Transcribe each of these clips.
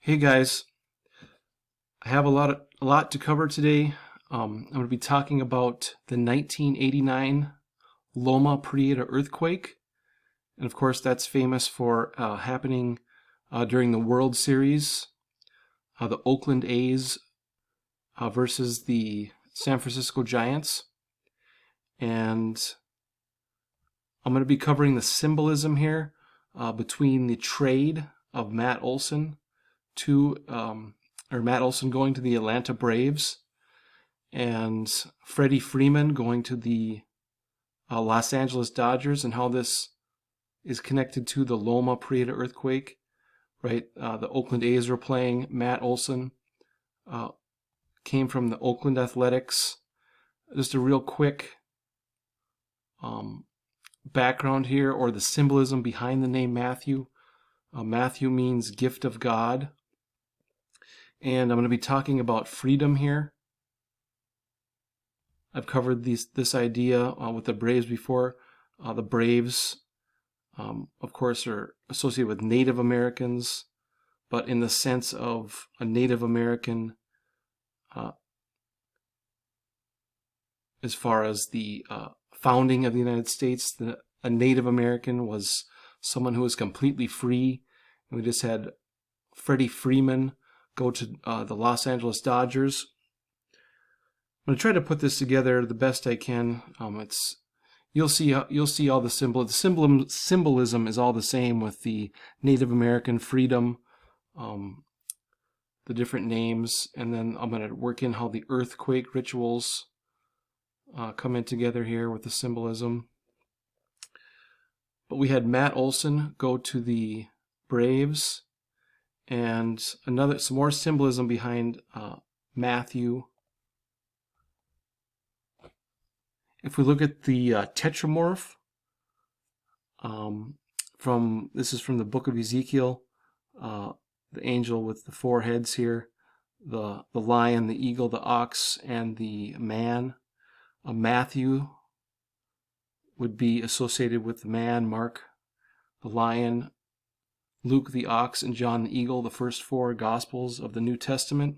Hey guys, I have a lot to cover today. I'm going to be talking about the 1989 Loma Prieta earthquake, and of course that's famous for happening during the World Series, the Oakland A's versus the San Francisco Giants, and I'm going to be covering the symbolism here between the trade of Matt Olson Matt Olson going to the Atlanta Braves and Freddie Freeman going to the Los Angeles Dodgers, and how this is connected to the Loma Prieta earthquake, right? The Oakland A's were playing. Matt Olson came from the Oakland Athletics. Just a real quick background here, or the symbolism behind the name Matthew. Matthew means gift of God. And I'm going to be talking about freedom here. I've covered this idea with the Braves before. The Braves, of course, are associated with Native Americans, but in the sense of a Native American as far as the founding of the United States. A Native American was someone who was completely free. And we just had Freddie Freeman go to the Los Angeles Dodgers. I'm going to try to put this together the best I can. You'll see all the symbolism is all the same with the Native American freedom, the different names, and then I'm going to work in how the earthquake rituals come in together here with the symbolism. But we had Matt Olson go to the Braves, and some more symbolism behind Matthew. If we look at the tetramorph, this is from the book of Ezekiel, the angel with the four heads here, the lion, the eagle, the ox, and the man. Matthew would be associated with the man, Mark the lion, Luke the ox, and John the eagle, the first four Gospels of the New Testament.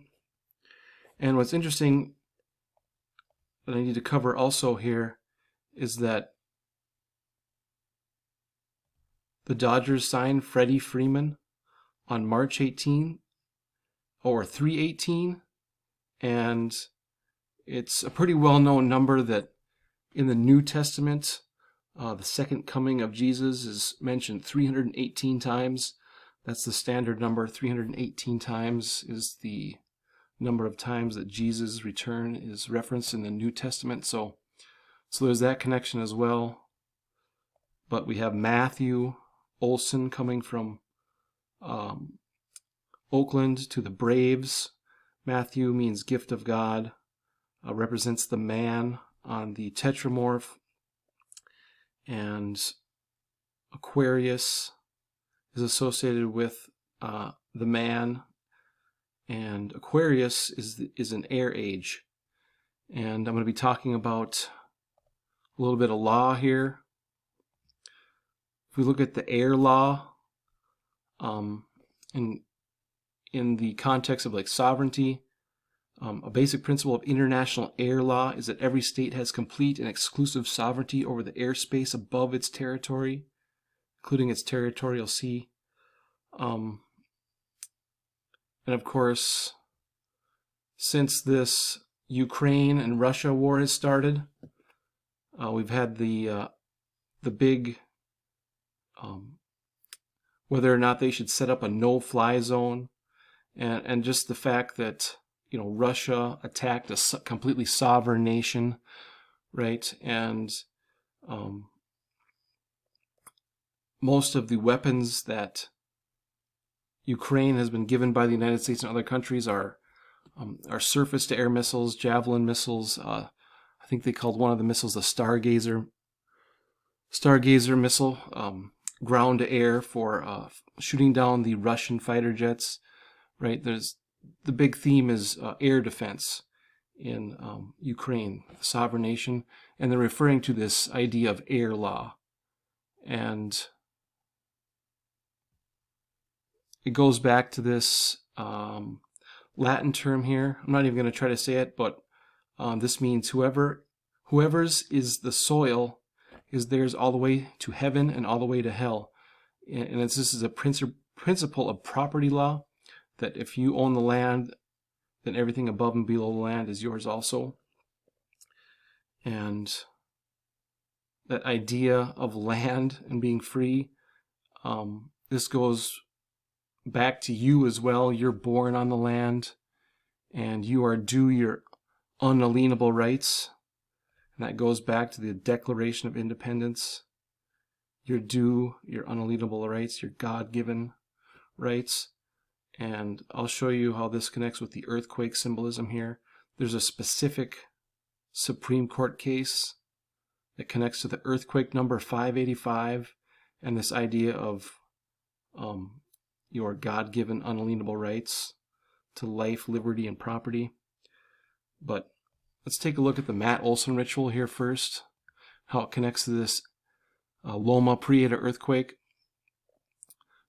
And what's interesting that I need to cover also here is that the Dodgers signed Freddie Freeman on March 18, or 3/18, and it's a pretty well-known number that in the New Testament, the second coming of Jesus is mentioned 318 times. That's the standard number. 318 times is the number of times that Jesus' return is referenced in the New Testament. So there's that connection as well. But we have Matthew Olson coming from Oakland to the Braves. Matthew means gift of God, represents the man on the tetramorph, and Aquarius is associated with the man, and Aquarius is an air age. And I'm going to be talking about a little bit of law here. If we look at the air law, in the context of like sovereignty, a basic principle of international air law is that every state has complete and exclusive sovereignty over the airspace above its territory, including its territorial sea. And of course, since this Ukraine and Russia war has started, we've had the big whether or not they should set up a no-fly zone, and just the fact that Russia attacked a completely sovereign nation, right? And most of the weapons that Ukraine has been given by the United States and other countries are surface-to-air missiles, javelin missiles. I think they called one of the missiles the Stargazer missile, ground-to-air for shooting down the Russian fighter jets. Right? The big theme is air defense in Ukraine, a sovereign nation, and they're referring to this idea of air law. And it goes back to this Latin term here. I'm not even going to try to say it, but this means whoever's is the soil is theirs all the way to heaven and all the way to hell. And this is a principle of property law, that if you own the land, then everything above and below the land is yours also. And that idea of land and being free, this goes back to you as well. You're born on the land, and you are due your unalienable rights. And that goes back to the Declaration of Independence. You're due your unalienable rights, your God-given rights. And I'll show you how this connects with the earthquake symbolism here. There's a specific Supreme Court case that connects to the earthquake number 585 and this idea of your God-given unalienable rights to life, liberty, and property. But let's take a look at the Matt Olson ritual here first, how it connects to this Loma Prieta earthquake.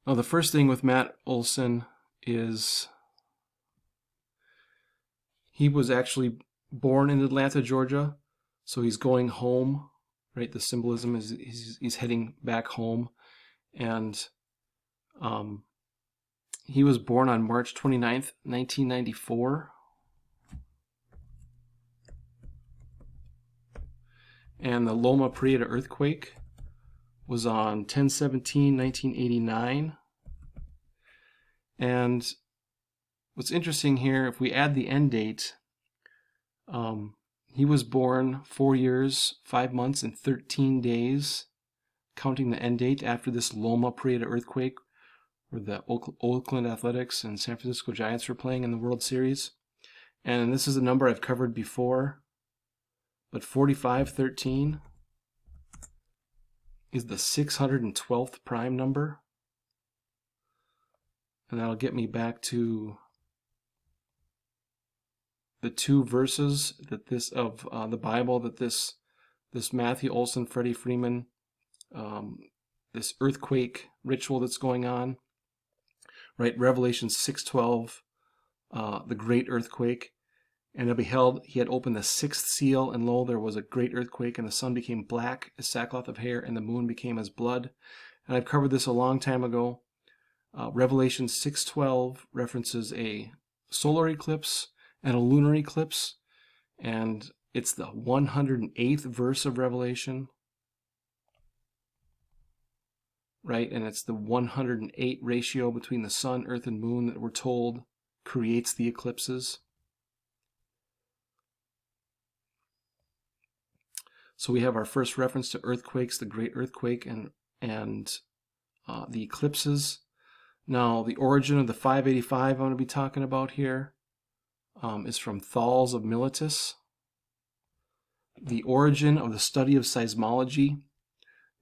Now, the first thing with Matt Olson is he was actually born in Atlanta, Georgia, so he's going home, right? The symbolism is he's heading back home, and he was born on March 29th, 1994. And the Loma Prieta earthquake was on 10/17/1989. And what's interesting here, if we add the end date, he was born 4 years, 5 months, and 13 days, counting the end date after this Loma Prieta earthquake, where the Oakland Athletics and San Francisco Giants were playing in the World Series. And this is a number I've covered before, but 4513 is the 612th prime number. And that'll get me back to the two verses that this of the Bible that this Matthew Olson, Freddie Freeman, this earthquake ritual that's going on, right? Revelation 6:12, the great earthquake. And I beheld, he had opened the sixth seal, and lo, there was a great earthquake, and the sun became black as sackcloth of hair, and the moon became as blood. And I've covered this a long time ago. Revelation 6:12 references a solar eclipse and a lunar eclipse, and it's the 108th verse of Revelation, right? And it's the 108 ratio between the sun, earth, and moon that we're told creates the eclipses. So we have our first reference to earthquakes, the great earthquake, and the eclipses. Now, the origin of the 585 I'm going to be talking about here is from Thales of Miletus. The origin of the study of seismology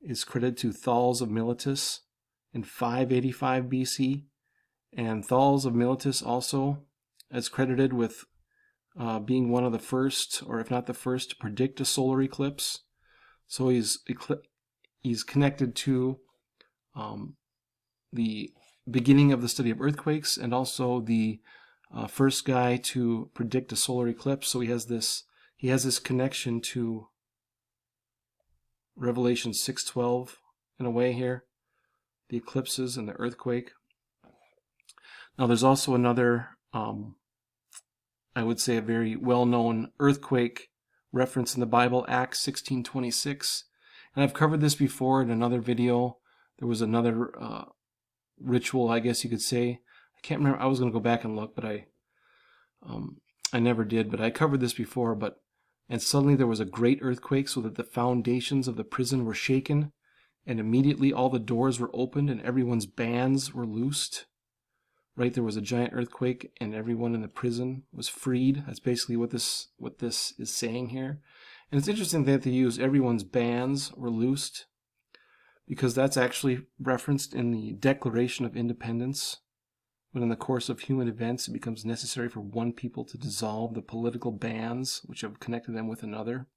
is credited to Thales of Miletus in 585 BC, and Thales of Miletus also is credited with being one of the first, or if not the first, to predict a solar eclipse. So he's connected to the beginning of the study of earthquakes, and also the first guy to predict a solar eclipse. So he has this connection to Revelation 6:12 in a way here, the eclipses and the earthquake. Now there's also another, I would say a very well-known earthquake reference in the Bible, Acts 16:26. And I've covered this before in another video. There was another ritual, I guess you could say. I can't remember. I was going to go back and look, but I never did. But I covered this before. And suddenly there was a great earthquake, so that the foundations of the prison were shaken, and immediately all the doors were opened, and everyone's bands were loosed. Right, there was a giant earthquake, and everyone in the prison was freed. That's basically what this is saying here. And it's interesting that they use everyone's bands were loosed, because that's actually referenced in the Declaration of Independence, when in the course of human events it becomes necessary for one people to dissolve the political bands which have connected them with another.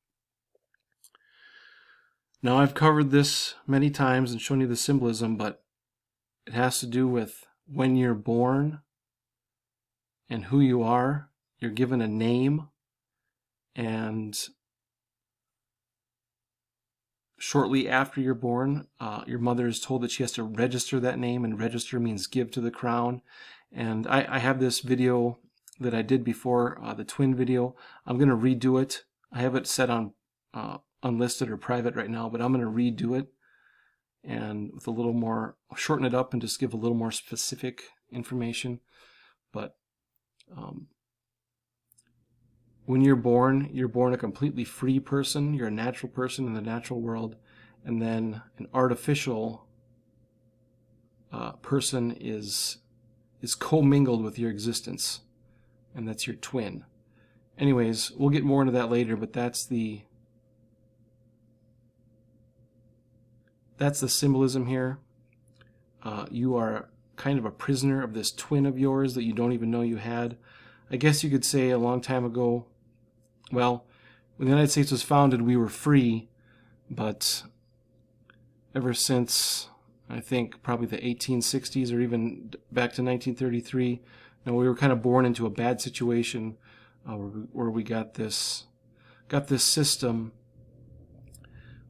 Now, I've covered this many times and shown you the symbolism, but it has to do with when you're born, and who you are. You're given a name, and shortly after you're born, your mother is told that she has to register that name, and register means give to the crown. And I have this video that I did before, the twin video. I'm going to redo it. I have it set on unlisted or private right now, but I'm going to redo it and with a little more, shorten it up and just give a little more specific information. But when you're born a completely free person. You're a natural person in the natural world, and then an artificial person is commingled with your existence, and that's your twin. Anyways, we'll get more into that later, but that's the symbolism here. You are kind of a prisoner of this twin of yours that you don't even know you had. I guess you could say a long time ago, well, when the United States was founded, we were free, but ever since, I think, probably the 1860s or even back to 1933, we were kind of born into a bad situation where we got this system.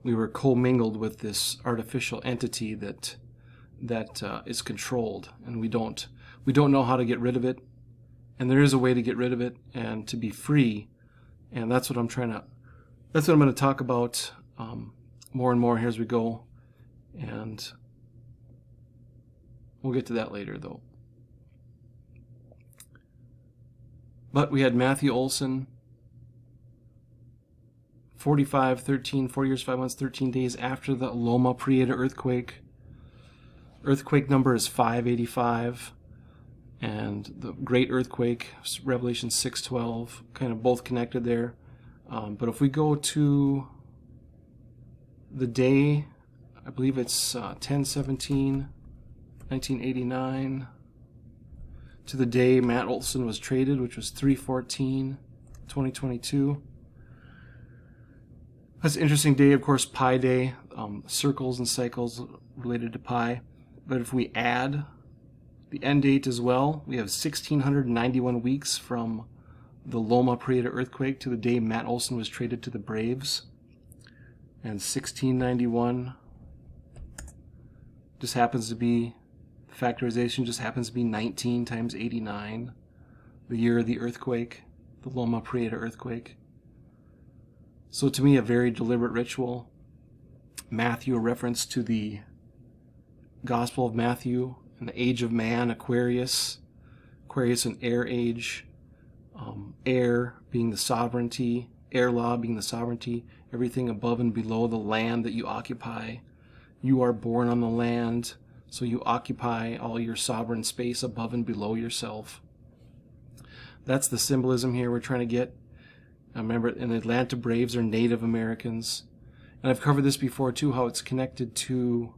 We were commingled with this artificial entity that is controlled, and we don't know how to get rid of it. And there is a way to get rid of it and to be free, and that's what I'm going to talk about more and more here as we go, and we'll get to that later though. But we had Matthew Olson, 4 years, 5 months, 13 days after the Loma Prieta earthquake. Earthquake number is 585. And the great earthquake, Revelation 6:12, kind of both connected there. But if we go to the day, I believe it's 10/17, 1989, to the day Matt Olson was traded, which was 3/14, 2022. That's an interesting day, of course, Pi Day, circles and cycles related to pi. But if we add the end date as well, we have 1,691 weeks from the Loma Prieta earthquake to the day Matt Olson was traded to the Braves. And 1691 just happens to be, factorization just happens to be 19 times 89, the year of the earthquake, the Loma Prieta earthquake. So to me, a very deliberate ritual. Matthew, a reference to the Gospel of Matthew, and the age of man, Aquarius and air age, air being the sovereignty, air law being the sovereignty, everything above and below the land that you occupy. You are born on the land, so you occupy all your sovereign space above and below yourself. That's the symbolism here we're trying to get. Remember, in the Atlanta Braves are Native Americans. And I've covered this before too, how it's connected to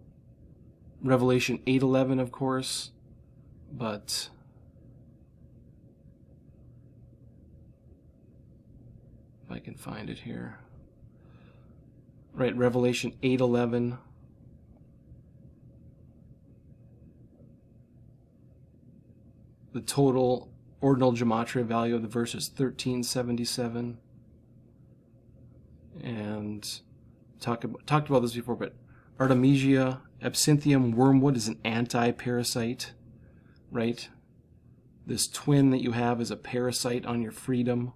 Revelation 8:11, of course, but if I can find it here. Right, Revelation 8:11. The total ordinal gematria value of the verse is 1377. And talked about this before, but Artemisia absinthium wormwood is an anti-parasite, right? This twin that you have is a parasite on your freedom.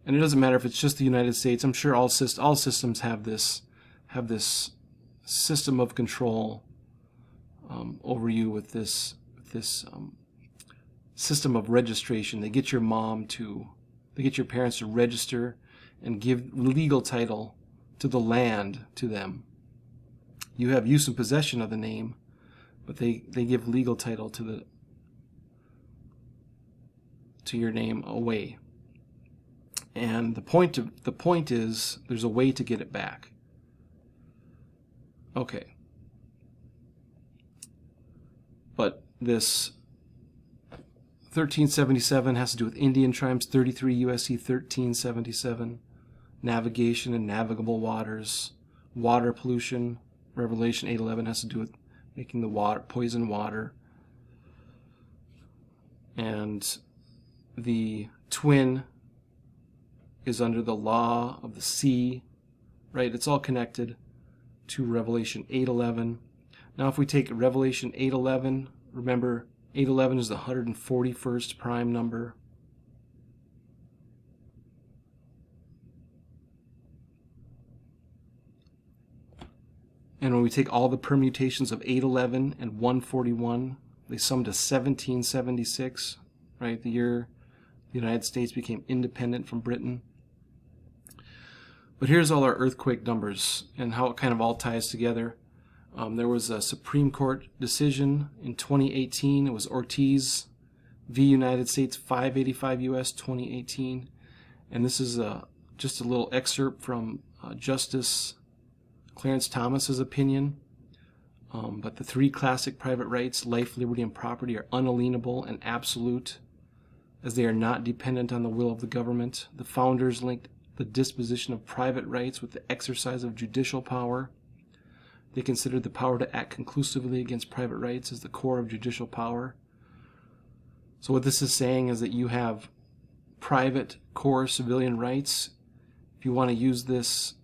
And it doesn't matter if it's just the United States. I'm sure all systems have this system of control over you with this system of registration. They get your parents to register and give legal title to the land to them. You have use and possession of the name, but they give legal title to your name away. And the point is there's a way to get it back. Okay. But this 1377 has to do with Indian tribes, 33 USC 1377, navigation and navigable waters, water pollution. Revelation 8:11 has to do with making the water poison water. And the twin is under the law of the sea, right? It's all connected to Revelation 8:11. Now if we take Revelation 8:11, remember 8:11 is the 141st prime number. And when we take all the permutations of 8:11 and 141, they sum to 1776, right? The year the United States became independent from Britain. But here's all our earthquake numbers and how it kind of all ties together. There was a Supreme Court decision in 2018. It was Ortiz v. United States 585 U.S. 2018. And this is just a little excerpt from Justice Clarence Thomas's opinion. But the three classic private rights, life, liberty, and property, are unalienable and absolute, as they are not dependent on the will of the government. The founders linked the disposition of private rights with the exercise of judicial power. They considered the power to act conclusively against private rights as the core of judicial power. So what this is saying is that you have private core civilian rights. If you want to use this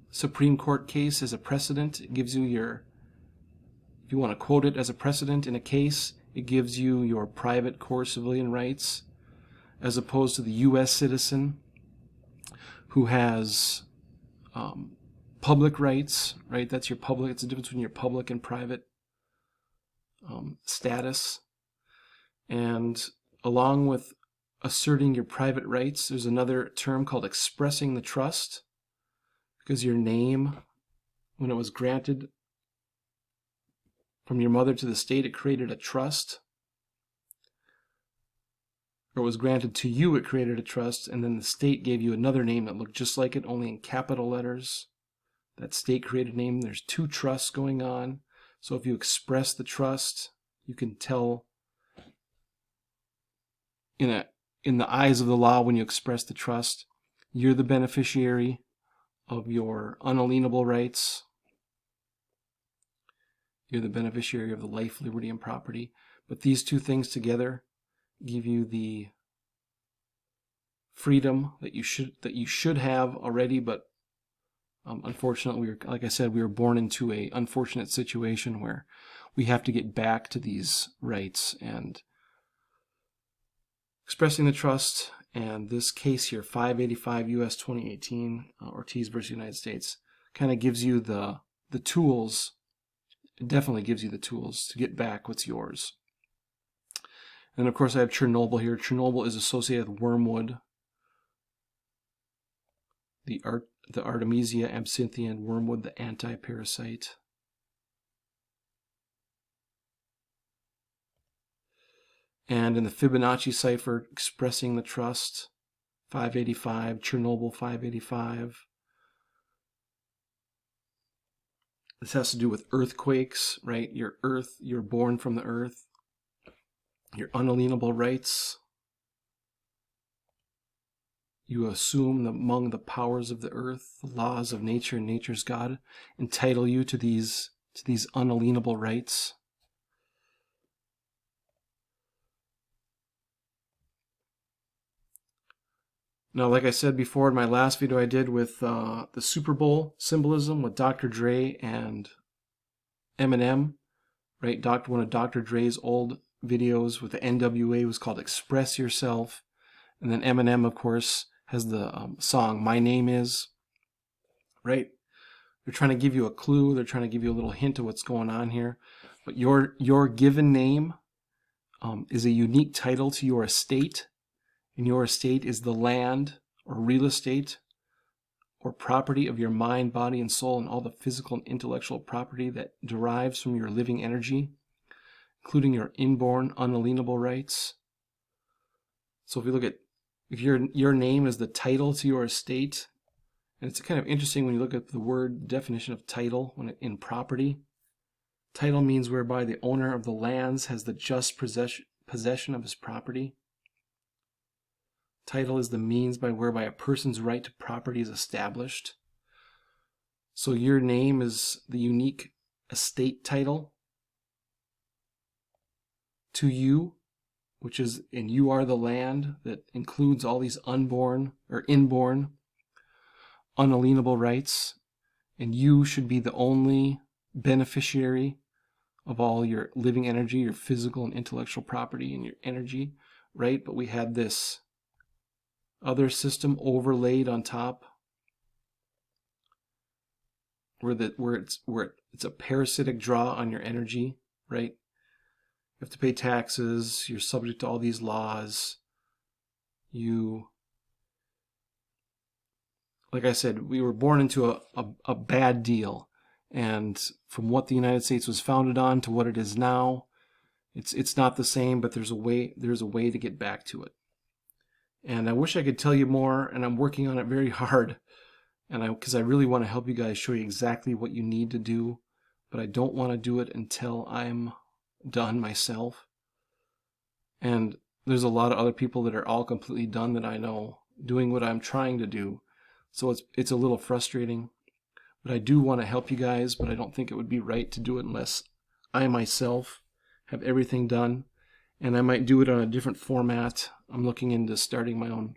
Supreme Court case as a precedent, it gives you if you want to quote it as a precedent in a case, it gives you your private core civilian rights, as opposed to the U.S. citizen who has public rights, right? That's your public. It's the difference between your public and private status. And along with asserting your private rights, there's another term called expressing the trust, because your name, when it was granted from your mother to the state, it created a trust. Or it was granted to you, it created a trust, and then the state gave you another name that looked just like it, only in capital letters. That state-created name, there's two trusts going on. So if you express the trust, you can tell in the eyes of the law, when you express the trust, you're the beneficiary of your unalienable rights. You're the beneficiary of the life, liberty, and property. But these two things together give you the freedom that you should have already, but unfortunately, like I said, we were born into a unfortunate situation where we have to get back to these rights. And expressing the trust, and this case here, 585 U.S. 2018, Ortiz versus United States, kind of gives you the tools. It definitely gives you the tools to get back what's yours. And of course, I have Chernobyl here. Chernobyl is associated with wormwood, the Artemisia absinthium wormwood, the anti-parasite. And in the Fibonacci cipher, expressing the trust, 585, Chernobyl 585. This has to do with earthquakes, right? Your earth, you're born from the earth. Your unalienable rights. You assume among the powers of the earth, the laws of nature and nature's God entitle you to these unalienable rights. Now, like I said before in my last video I did with the Super Bowl symbolism with Dr. Dre and Eminem, right? One of Dr. Dre's old videos with the NWA was called Express Yourself. And then Eminem, of course, has the song My Name Is, right? They're trying to give you a clue. They're trying to give you a little hint of what's going on here. But your given name is a unique title to your estate. And your estate is the land or real estate or property of your mind, body, and soul, and all the physical and intellectual property that derives from your living energy, including your inborn unalienable rights. So if you look at, if your name is the title to your estate, and it's kind of interesting when you look at the word definition of title in property. Title means whereby the owner of the lands has the just possession of his property. Title is the means by whereby a person's right to property is established. So your name is the unique estate title to you, which is, and you are the land, that includes all these unborn or inborn unalienable rights, and you should be the only beneficiary of all your living energy, your physical and intellectual property and your energy, right? But we had this other system overlaid on top where it's a parasitic draw on your energy, right? You have to pay taxes, you're subject to all these laws. Like I said, we were born into a bad deal. And from what the United States was founded on to what it is now, it's not the same, but there's a way to get back to it. And I wish I could tell you more, and I'm working on it very hard. Because I really want to help you guys, show you exactly what you need to do, but I don't want to do it until I'm done myself. And there's a lot of other people that are all completely done that I know, doing what I'm trying to do. So it's a little frustrating, but I do want to help you guys, but I don't think it would be right to do it unless I myself have everything done. And I might do it on a different format. I'm looking into starting my own,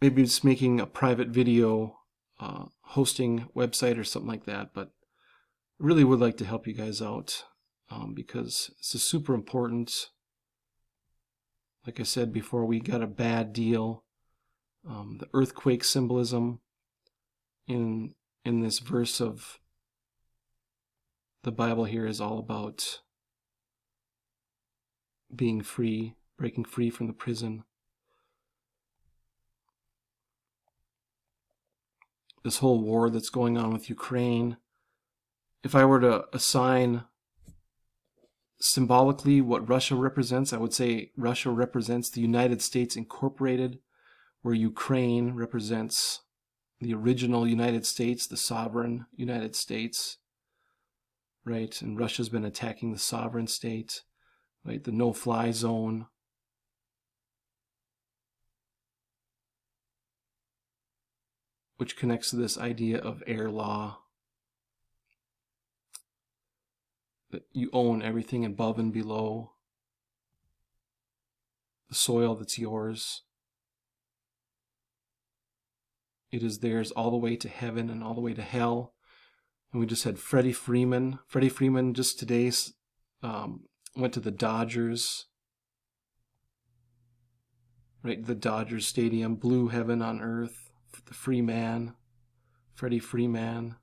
maybe it's making a private video hosting website or something like that, but I really would like to help you guys out because this is super important. Like I said before, we got a bad deal. The earthquake symbolism in this verse of the Bible here is all about being free, breaking free from the prison. This whole war that's going on with Ukraine, if I were to assign symbolically what Russia represents, I would say Russia represents the United States Incorporated, where Ukraine represents the original United States, the sovereign United States, right? And Russia's been attacking the sovereign state, right? The no-fly zone. Which connects to this idea of air law, that you own everything above and below the soil that's yours. It is theirs all the way to heaven and all the way to hell. And we just had Freddie Freeman. Freddie Freeman just today went to the Dodgers, right? The Dodgers Stadium, blue heaven on earth. The free man, Freddie Freeman.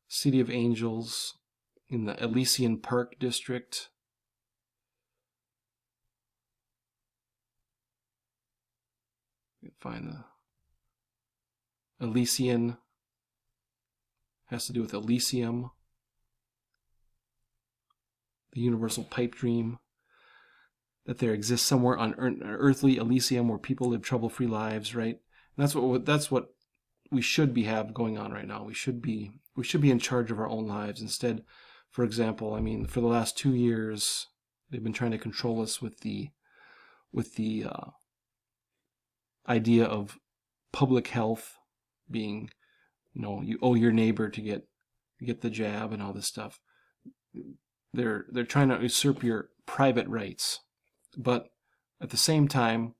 City of Angels in the Elysian Park District. You can find the Elysian, has to do with Elysium, the universal pipe dream, that there exists somewhere on earthly Elysium where people live trouble-free lives, right? And that's what we should have going on right now. We should be in charge of our own lives instead. For example, I mean, for the last 2 years, they've been trying to control us with the idea of public health being, you owe your neighbor to get the jab and all this stuff. They're trying to usurp your private rights, but at the same time,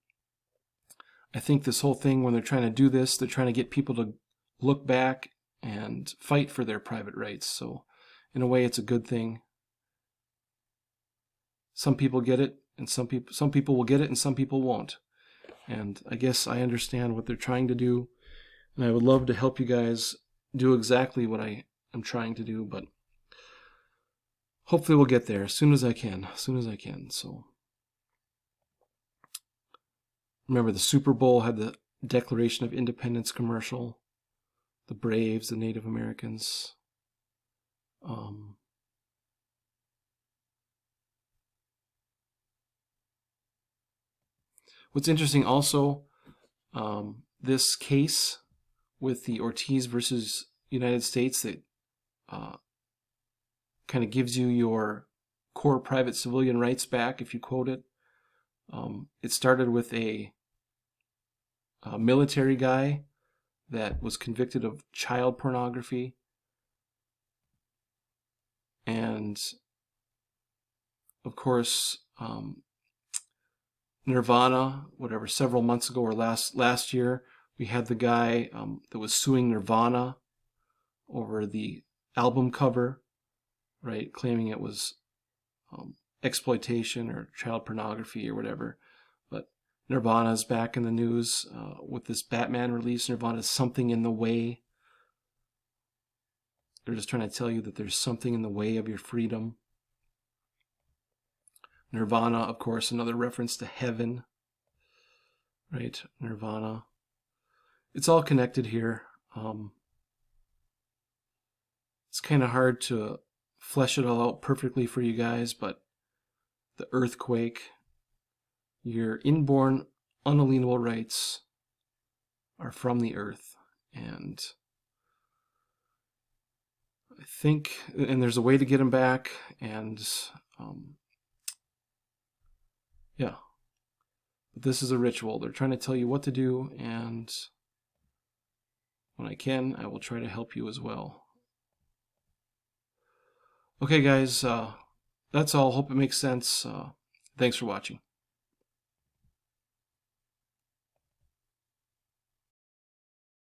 I think this whole thing, when they're trying to do this, they're trying to get people to look back and fight for their private rights. So in a way, it's a good thing. Some people get it, and some people will get it, and some people won't. And I guess I understand what they're trying to do, and I would love to help you guys do exactly what I am trying to do, but hopefully we'll get there as soon as I can. So remember, the Super Bowl had the Declaration of Independence commercial. The Braves, the Native Americans. What's interesting also, this case with the Ortiz versus United States that kind of gives you your core private civilian rights back if you quote it. It started with a military guy that was convicted of child pornography, And of course, Nirvana, whatever, several months ago or last year, we had the guy that was suing Nirvana over the album cover, right, claiming it was exploitation or child pornography or whatever. But Nirvana's back in the news with this Batman release. Nirvana's Something in the Way. They're just trying to tell you that there's something in the way of your freedom. Nirvana, of course, another reference to heaven, right? Nirvana. It's all connected here. It's kind of hard to flesh it all out perfectly for you guys, but the earthquake, your inborn unalienable rights are from the earth. And I think, and there's a way to get them back, and yeah. But this is a ritual. They're trying to tell you what to do, and when I can, I will try to help you as well. Okay, guys, that's all. Hope it makes sense. Thanks for watching.